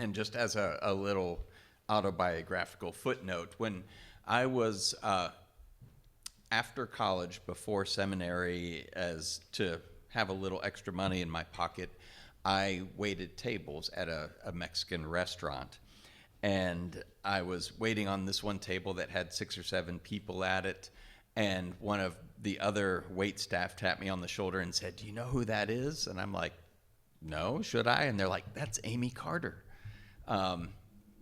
And just as a little autobiographical footnote, when I was after college, before seminary, as to have a little extra money in my pocket, I waited tables at a Mexican restaurant. And I was waiting on this one table that had 6 or 7 people at it. And one of the other wait staff tapped me on the shoulder and said, "Do you know who that is?" And I'm like, "No, should I?" And they're like, "That's Amy Carter,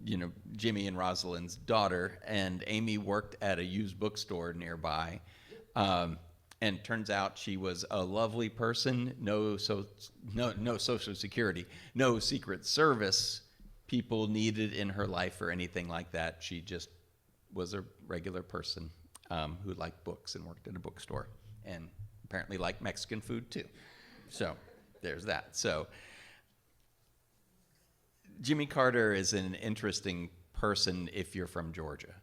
Jimmy and Rosalind's daughter." And Amy worked at a used bookstore nearby. And turns out she was a lovely person, no Social Security, no Secret Service people needed in her life or anything like that. She just was a regular person who liked books and worked at a bookstore, and apparently liked Mexican food too. So there's that. So Jimmy Carter is an interesting person if you're from Georgia.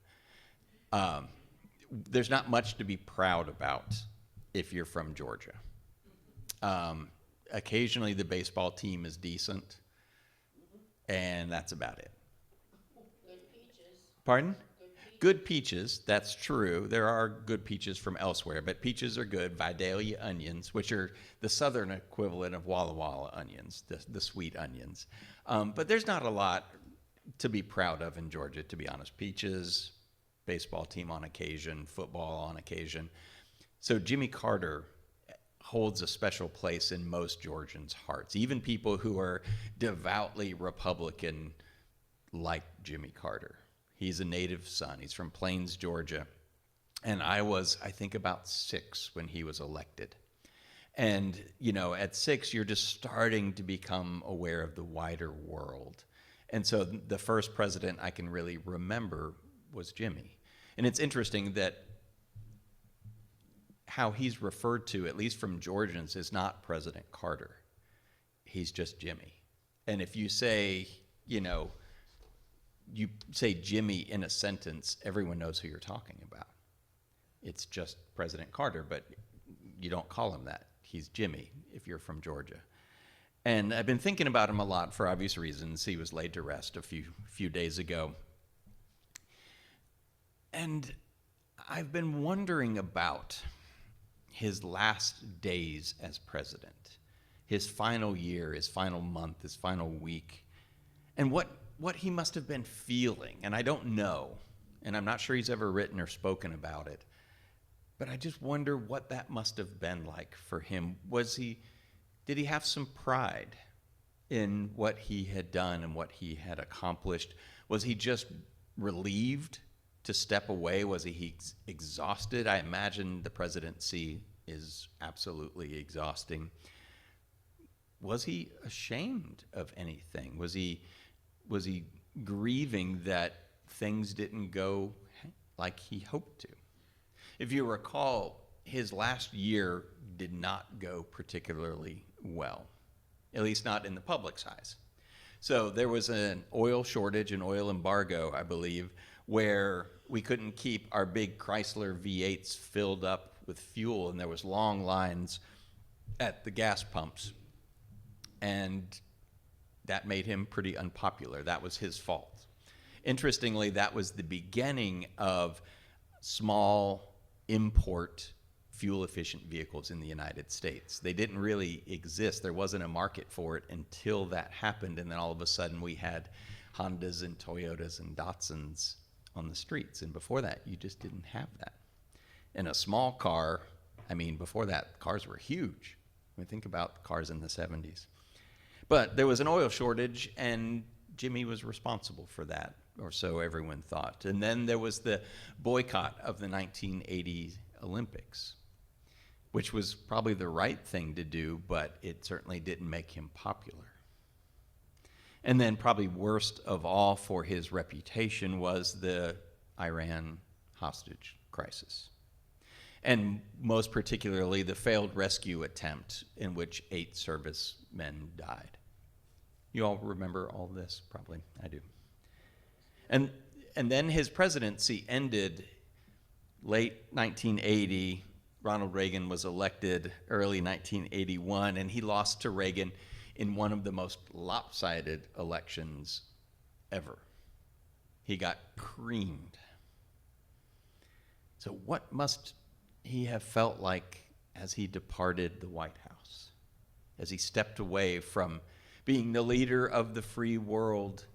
There's not much to be proud about if you're from Georgia. Occasionally the baseball team is decent, and that's about it. Good peaches. Pardon? Good peaches, that's true. There are good peaches from elsewhere, but peaches are good. Vidalia onions, which are the southern equivalent of Walla Walla onions, the sweet onions. But there's not a lot to be proud of in Georgia, to be honest. Peaches, baseball team on occasion, football on occasion. So Jimmy Carter holds a special place in most Georgians' hearts. Even people who are devoutly Republican like Jimmy Carter. He's a native son. He's from Plains, Georgia. And I was, I think, about 6 when he was elected. And, at 6, you're just starting to become aware of the wider world. And so the first president I can really remember was Jimmy. And it's interesting that how he's referred to, at least from Georgians, is not President Carter. He's just Jimmy. And if you say, you say Jimmy in a sentence, everyone knows who you're talking about. It's just President Carter, but you don't call him that. He's Jimmy if you're from Georgia. And I've been thinking about him a lot for obvious reasons. He was laid to rest a few days ago. And I've been wondering about his last days as president, his final year, his final month, his final week, and what he must have been feeling. And I don't know, and I'm not sure he's ever written or spoken about it, but I just wonder what that must have been like for him. Did he have some pride in what he had done and what he had accomplished? Was he just relieved to step away? Was he exhausted? I imagine the presidency is absolutely exhausting. Was he ashamed of anything? Was he grieving that things didn't go like he hoped to? If you recall, his last year did not go particularly well, at least not in the public's eyes. So there was an oil shortage, an oil embargo, I believe, where we couldn't keep our big Chrysler V8s filled up with fuel, and there was long lines at the gas pumps. And that made him pretty unpopular. That was his fault. Interestingly, that was the beginning of small import fuel-efficient vehicles in the United States. They didn't really exist. There wasn't a market for it until that happened, and then all of a sudden we had Hondas and Toyotas and Datsuns on the streets, and before that, you just didn't have that. And a small car, before that, cars were huge. Think about cars in the 70s. But there was an oil shortage, and Jimmy was responsible for that, or so everyone thought. And then there was the boycott of the 1980 Olympics, which was probably the right thing to do, but it certainly didn't make him popular. And then probably worst of all for his reputation was the Iran hostage crisis. And most particularly the failed rescue attempt in which 8 servicemen died. You all remember all this? Probably, I do. And then his presidency ended late 1980. Ronald Reagan was elected early 1981, and he lost to Reagan in one of the most lopsided elections ever. He got creamed. So what must he have felt like as he departed the White House, as he stepped away from being the leader of the free world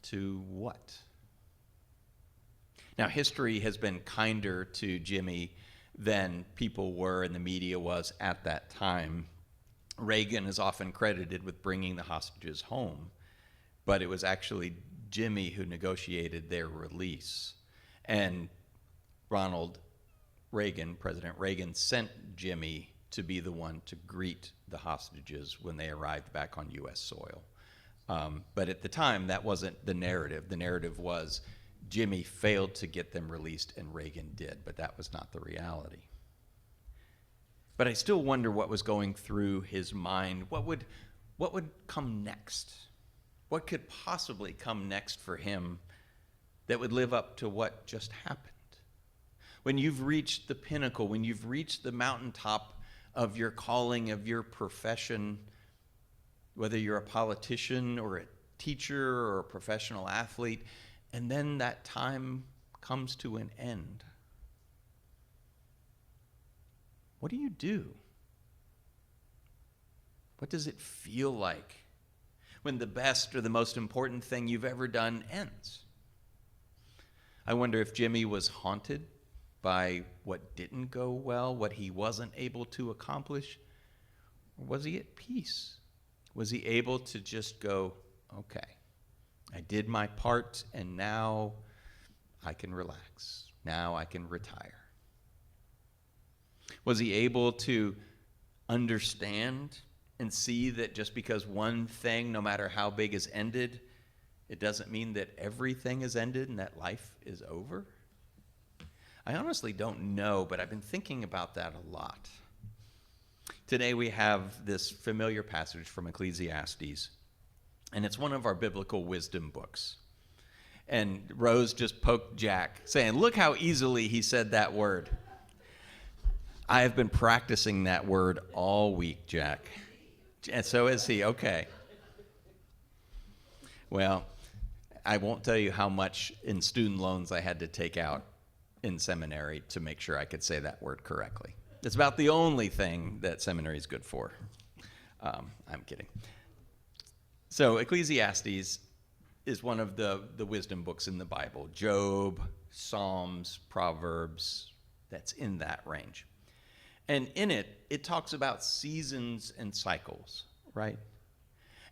to what? Now, history has been kinder to Jimmy than people were and the media was at that time. Reagan is often credited with bringing the hostages home, but it was actually Jimmy who negotiated their release. And President Reagan sent Jimmy to be the one to greet the hostages when they arrived back on U.S. soil. But at the time, that wasn't the narrative. The narrative was Jimmy failed to get them released and Reagan did, but that was not the reality. But I still wonder what was going through his mind. What would come next? What could possibly come next for him that would live up to what just happened? When you've reached the pinnacle, when you've reached the mountaintop of your calling, of your profession, whether you're a politician or a teacher or a professional athlete, and then that time comes to an end, what do? What does it feel like when the best or the most important thing you've ever done ends? I wonder if Jimmy was haunted by what didn't go well, what he wasn't able to accomplish, or was he at peace? Was he able to just go, okay, I did my part, and now I can relax. Now I can retire. Was he able to understand and see that just because one thing, no matter how big, is ended, it doesn't mean that everything is ended and that life is over? I honestly don't know, but I've been thinking about that a lot. Today we have this familiar passage from Ecclesiastes, and it's one of our biblical wisdom books. And Rose just poked Jack, saying, look how easily he said that word. I have been practicing that word all week, Jack. And so is he. Okay. Well, I won't tell you how much in student loans I had to take out in seminary to make sure I could say that word correctly. It's about the only thing that seminary is good for. I'm kidding. So Ecclesiastes is one of the wisdom books in the Bible. Job, Psalms, Proverbs, that's in that range. And in it, it talks about seasons and cycles, right?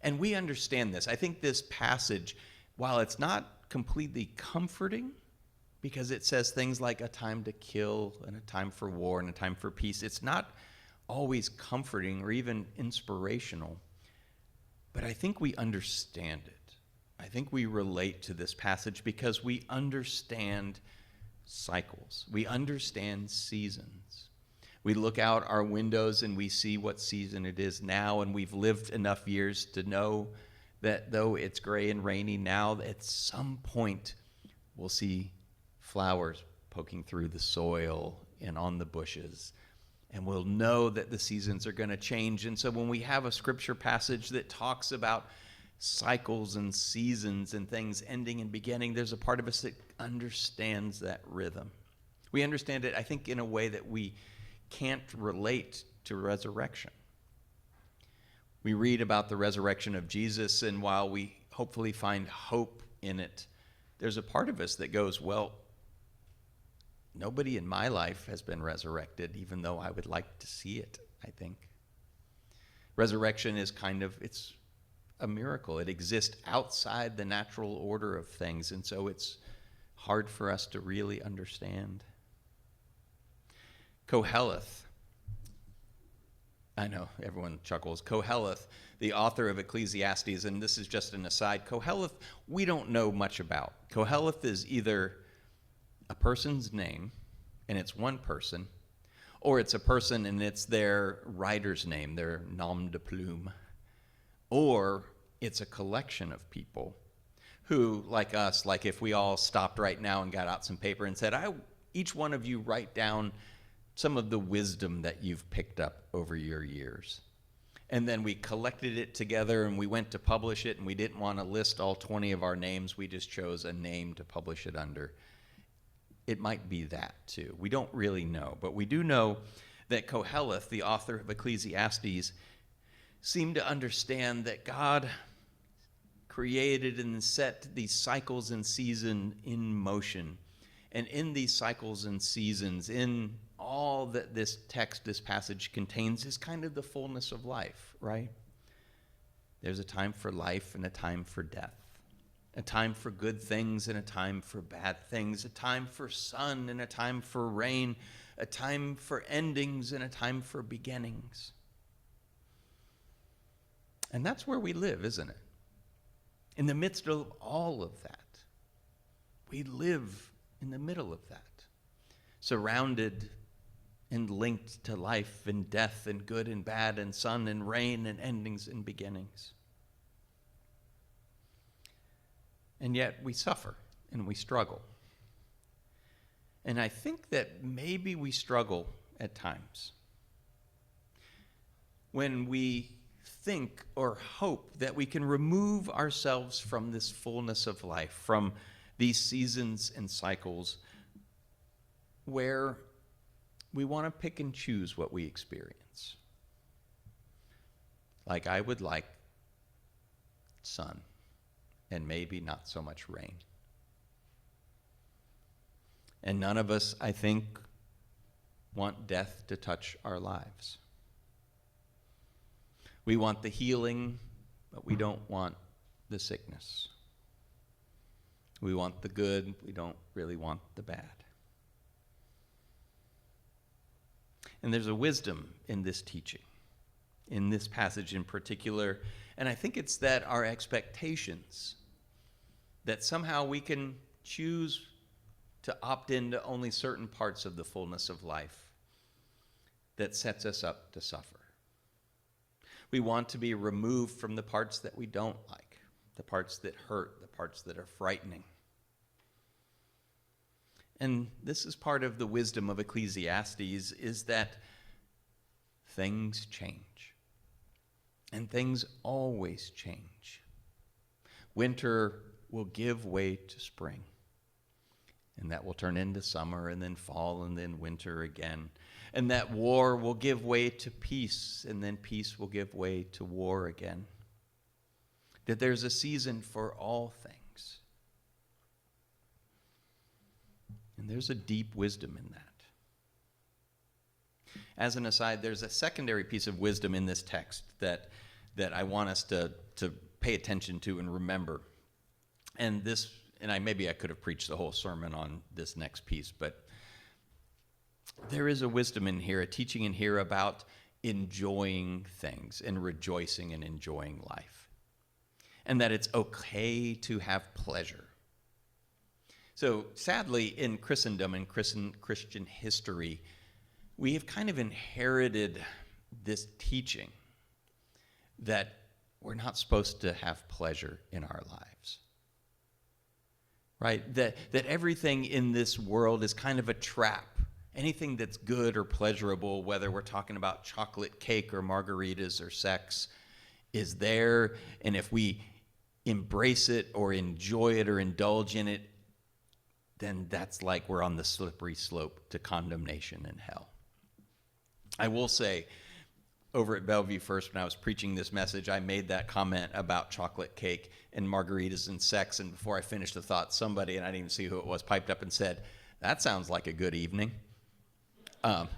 And we understand this. I think this passage, while it's not completely comforting, because it says things like a time to kill and a time for war and a time for peace, it's not always comforting or even inspirational. But I think we understand it. I think we relate to this passage because we understand cycles. We understand seasons. We look out our windows and we see what season it is now, and we've lived enough years to know that though it's gray and rainy now, at some point we'll see flowers poking through the soil and on the bushes, and we'll know that the seasons are going to change. And so when we have a scripture passage that talks about cycles and seasons and things ending and beginning, there's a part of us that understands that rhythm. We understand it, I think, in a way that we can't relate to resurrection. We read about the resurrection of Jesus, and while we hopefully find hope in it, there's a part of us that goes, well, nobody in my life has been resurrected, even though I would like to see it, I think. Resurrection is it's a miracle. It exists outside the natural order of things, and so it's hard for us to really understand. Koheleth, I know everyone chuckles, Koheleth, the author of Ecclesiastes, and this is just an aside, Koheleth we don't know much about. Koheleth is either a person's name, and it's one person, or it's a person and it's their writer's name, their nom de plume, or it's a collection of people who, like us, like if we all stopped right now and got out some paper and said, each one of you write down some of the wisdom that you've picked up over your years. and then we collected it together and we went to publish it, and we didn't want to list all 20 of our names. We just chose a name to publish it under. It might be that too. We don't really know, but we do know that Koheleth, the author of Ecclesiastes, seemed to understand that God created and set these cycles and seasons in motion. And in these cycles and seasons, in all that this text, this passage contains, is kind of the fullness of life, right? There's a time for life and a time for death, a time for good things and a time for bad things, a time for sun and a time for rain, a time for endings and a time for beginnings. And that's where we live, isn't it? In the midst of all of that, we live in the middle of that, surrounded and linked to life and death and good and bad and sun and rain and endings and beginnings. And yet we suffer and we struggle. And I think that maybe we struggle at times when we think or hope that we can remove ourselves from this fullness of life, from these seasons and cycles where we want to pick and choose what we experience. Like I would like sun and maybe not so much rain. And none of us, I think, want death to touch our lives. We want the healing, but we don't want the sickness. We want the good, we don't really want the bad. And there's a wisdom in this teaching, in this passage in particular, and I think it's that our expectations, that somehow we can choose to opt into only certain parts of the fullness of life, that sets us up to suffer. We want to be removed from the parts that we don't like, the parts that hurt, the parts that are frightening. And this is part of the wisdom of Ecclesiastes, is that things change. And things always change. Winter will give way to spring. And that will turn into summer and then fall and then winter again. And that war will give way to peace, and then peace will give way to war again. That there's a season for all things. And there's a deep wisdom in that. As an aside, there's a secondary piece of wisdom in this text that I want us to pay attention to and remember. And maybe I could have preached the whole sermon on this next piece, but there is a wisdom in here, a teaching in here about enjoying things and rejoicing and enjoying life. And that it's okay to have pleasure. So sadly, in Christendom and Christian history, we have kind of inherited this teaching that we're not supposed to have pleasure in our lives. Right? That everything in this world is kind of a trap. Anything that's good or pleasurable, whether we're talking about chocolate cake or margaritas or sex, is there. And if we embrace it or enjoy it or indulge in it, then that's like we're on the slippery slope to condemnation and hell. I will say, over at Bellevue First, when I was preaching this message, I made that comment about chocolate cake and margaritas and sex, and before I finished the thought, somebody, and I didn't even see who it was, piped up and said, "That sounds like a good evening." And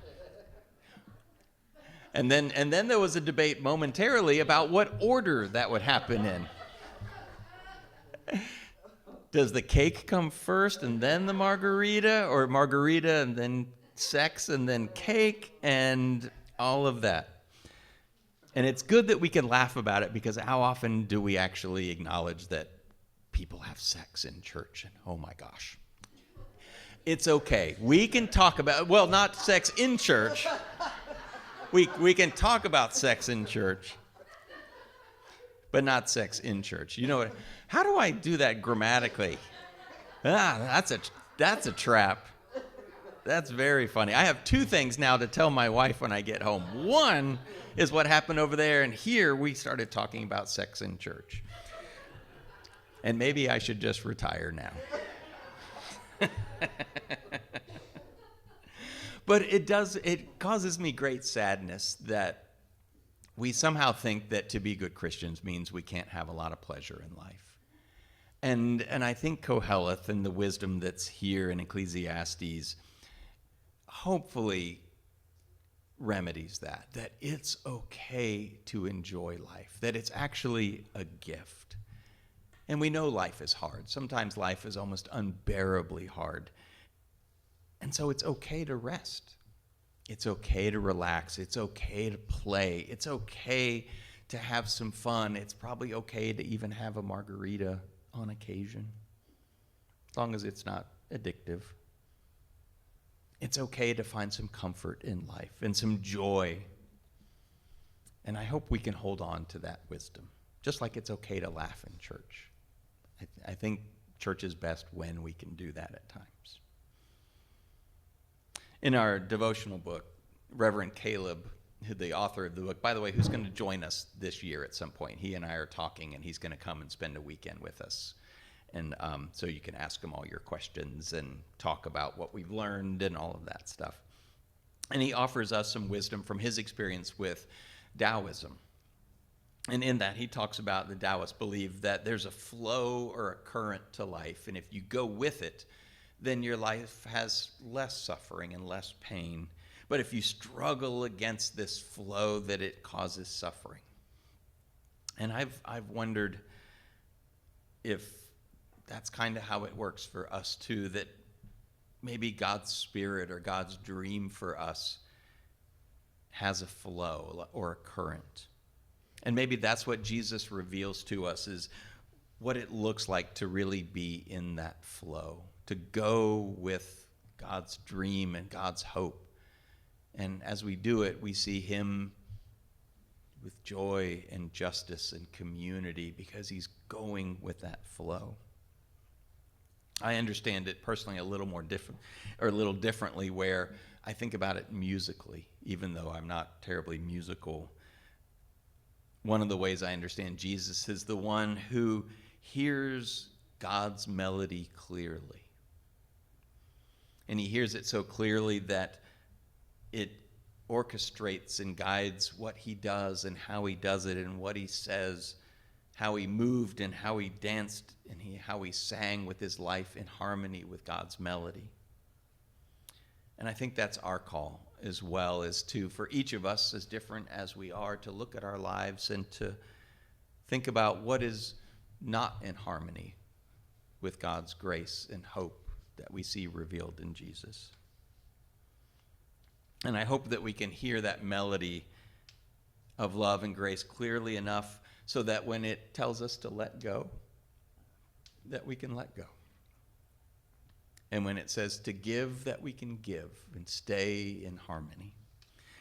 then there was a debate momentarily about what order that would happen in. Does the cake come first and then the margarita, or margarita and then sex and then cake and all of that? And it's good that we can laugh about it, because how often do we actually acknowledge that people have sex in church? And oh my gosh. It's okay. We can talk about, well, not sex in church. We can talk about sex in church, but not sex in church. You know what? How do I do that grammatically? That's a trap. That's very funny. I have two things now to tell my wife when I get home. One is what happened over there, and here we started talking about sex in church. And maybe I should just retire now. But it causes me great sadness that we somehow think that to be good Christians means we can't have a lot of pleasure in life. And I think Koheleth and the wisdom that's here in Ecclesiastes hopefully remedies that it's okay to enjoy life, that it's actually a gift. And we know life is hard. Sometimes life is almost unbearably hard. And so it's okay to rest. It's okay to relax. It's okay to play. It's okay to have some fun. It's probably okay to even have a margarita on occasion, as long as it's not addictive. It's okay to find some comfort in life and some joy. And I hope we can hold on to that wisdom, just like it's okay to laugh in church. I think church is best when we can do that at times. In our devotional book, Reverend Caleb, the author of the book, by the way, who's going to join us this year at some point. He and I are talking, and he's going to come and spend a weekend with us. And so you can ask him all your questions and talk about what we've learned and all of that stuff. And he offers us some wisdom from his experience with Taoism. And in that, he talks about the Taoists believe that there's a flow or a current to life, and if you go with it, then your life has less suffering and less pain. But if you struggle against this flow, that it causes suffering. And I've wondered if that's kind of how it works for us too, that maybe God's spirit or God's dream for us has a flow or a current. And maybe that's what Jesus reveals to us, is what it looks like to really be in that flow, to go with God's dream and God's hope. And as we do it, we see him with joy and justice and community because he's going with that flow. I understand it personally a little more different, or a little differently, where I think about it musically, even though I'm not terribly musical. One of the ways I understand Jesus is the one who hears God's melody clearly. And he hears it so clearly that it orchestrates and guides what he does and how he does it and what he says, how he moved and how he danced and how he sang with his life in harmony with God's melody. And I think that's our call as well, as to, for each of us, as different as we are, to look at our lives and to think about what is not in harmony with God's grace and hope that we see revealed in Jesus. And I hope that we can hear that melody of love and grace clearly enough so that when it tells us to let go, that we can let go. And when it says to give, that we can give and stay in harmony.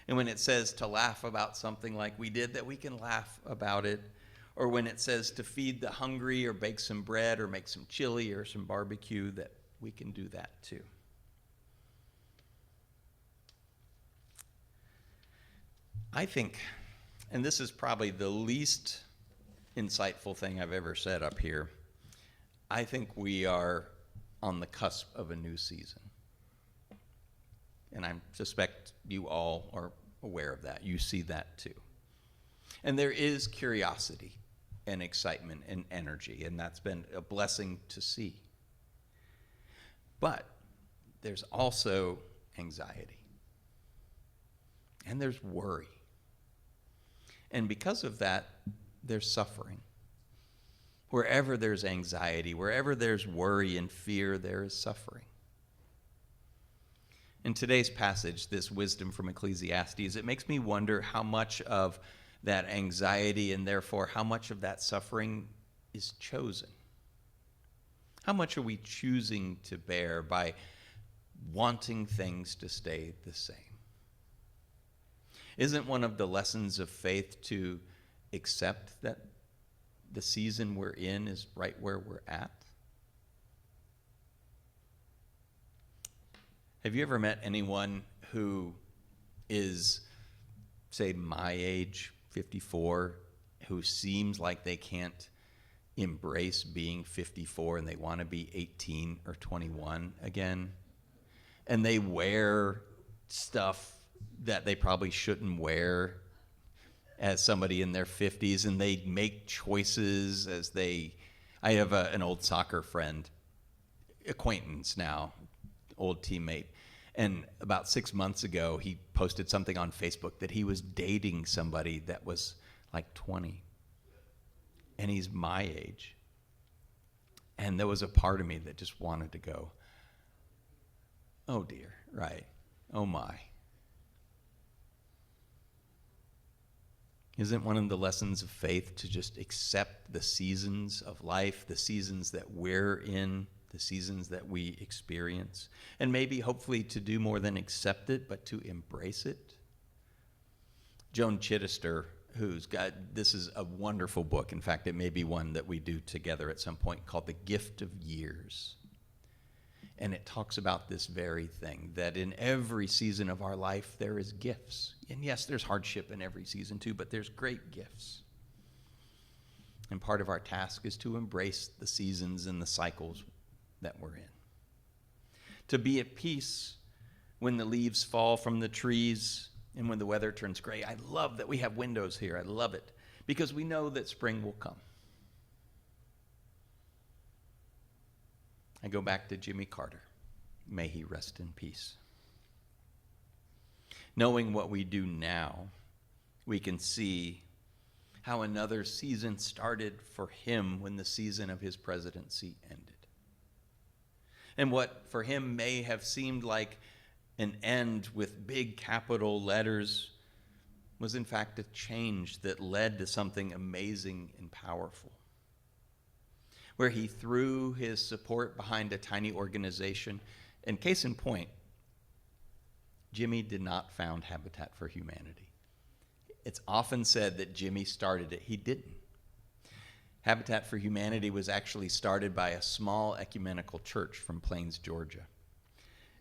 And when it says to laugh about something like we did, that we can laugh about it. Or when it says to feed the hungry or bake some bread or make some chili or some barbecue, that we can do that too. I think, and this is probably the least insightful thing I've ever said up here, I think we are on the cusp of a new season. And I suspect you all are aware of that. You see that too. And there is curiosity and excitement and energy, and that's been a blessing to see. But there's also anxiety. And there's worry. And because of that, there's suffering. Wherever there's anxiety, wherever there's worry and fear, there is suffering. In today's passage, this wisdom from Ecclesiastes, it makes me wonder how much of that anxiety and therefore how much of that suffering is chosen. How much are we choosing to bear by wanting things to stay the same? Isn't one of the lessons of faith to accept that the season we're in is right where we're at? Have you ever met anyone who is, say, my age, 54, who seems like they can't embrace being 54 and they want to be 18 or 21 again? And they wear stuff that they probably shouldn't wear as somebody in their 50s, and they make choices as they... I have an old soccer friend, acquaintance now, old teammate, and about 6 months ago, he posted something on Facebook that he was dating somebody that was like 20, and he's my age. And there was a part of me that just wanted to go, oh dear, right, oh my. Isn't one of the lessons of faith to just accept the seasons of life, the seasons that we're in, the seasons that we experience, and maybe hopefully to do more than accept it, but to embrace it? Joan Chittister, this is a wonderful book. In fact, it may be one that we do together at some point, called The Gift of Years. And it talks about this very thing, that in every season of our life, there is gifts. And yes, there's hardship in every season too, but there's great gifts. And part of our task is to embrace the seasons and the cycles that we're in. To be at peace when the leaves fall from the trees and when the weather turns gray. I love that we have windows here. I love it because we know that spring will come. I go back to Jimmy Carter. May he rest in peace. Knowing what we do now, we can see how another season started for him when the season of his presidency ended. And what for him may have seemed like an end with big capital letters was in fact a change that led to something amazing and powerful, where he threw his support behind a tiny organization. And case in point, Jimmy did not found Habitat for Humanity. It's often said that Jimmy started it. He didn't. Habitat for Humanity was actually started by a small ecumenical church from Plains, Georgia.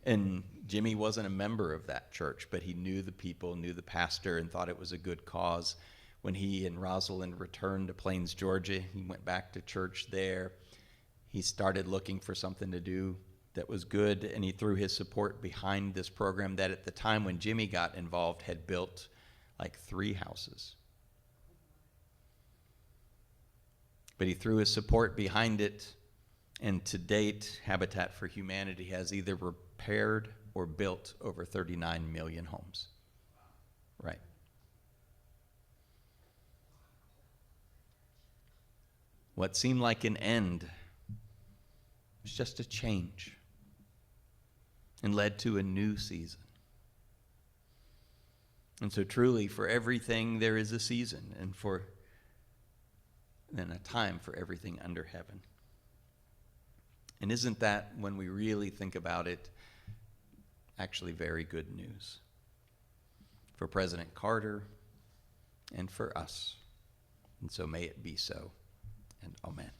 And Jimmy wasn't a member of that church, but he knew the people, knew the pastor, and thought it was a good cause. When he and Rosalind returned to Plains, Georgia, he went back to church there. He started looking for something to do that was good, and he threw his support behind this program that at the time when Jimmy got involved had built like 3 houses. But he threw his support behind it, and to date, Habitat for Humanity has either repaired or built over 39 million homes. Right. What seemed like an end was just a change and led to a new season. And so truly, for everything there is a season, and then a time for everything under heaven. And isn't that, when we really think about it, actually very good news for President Carter and for us? And so may it be so, and amen.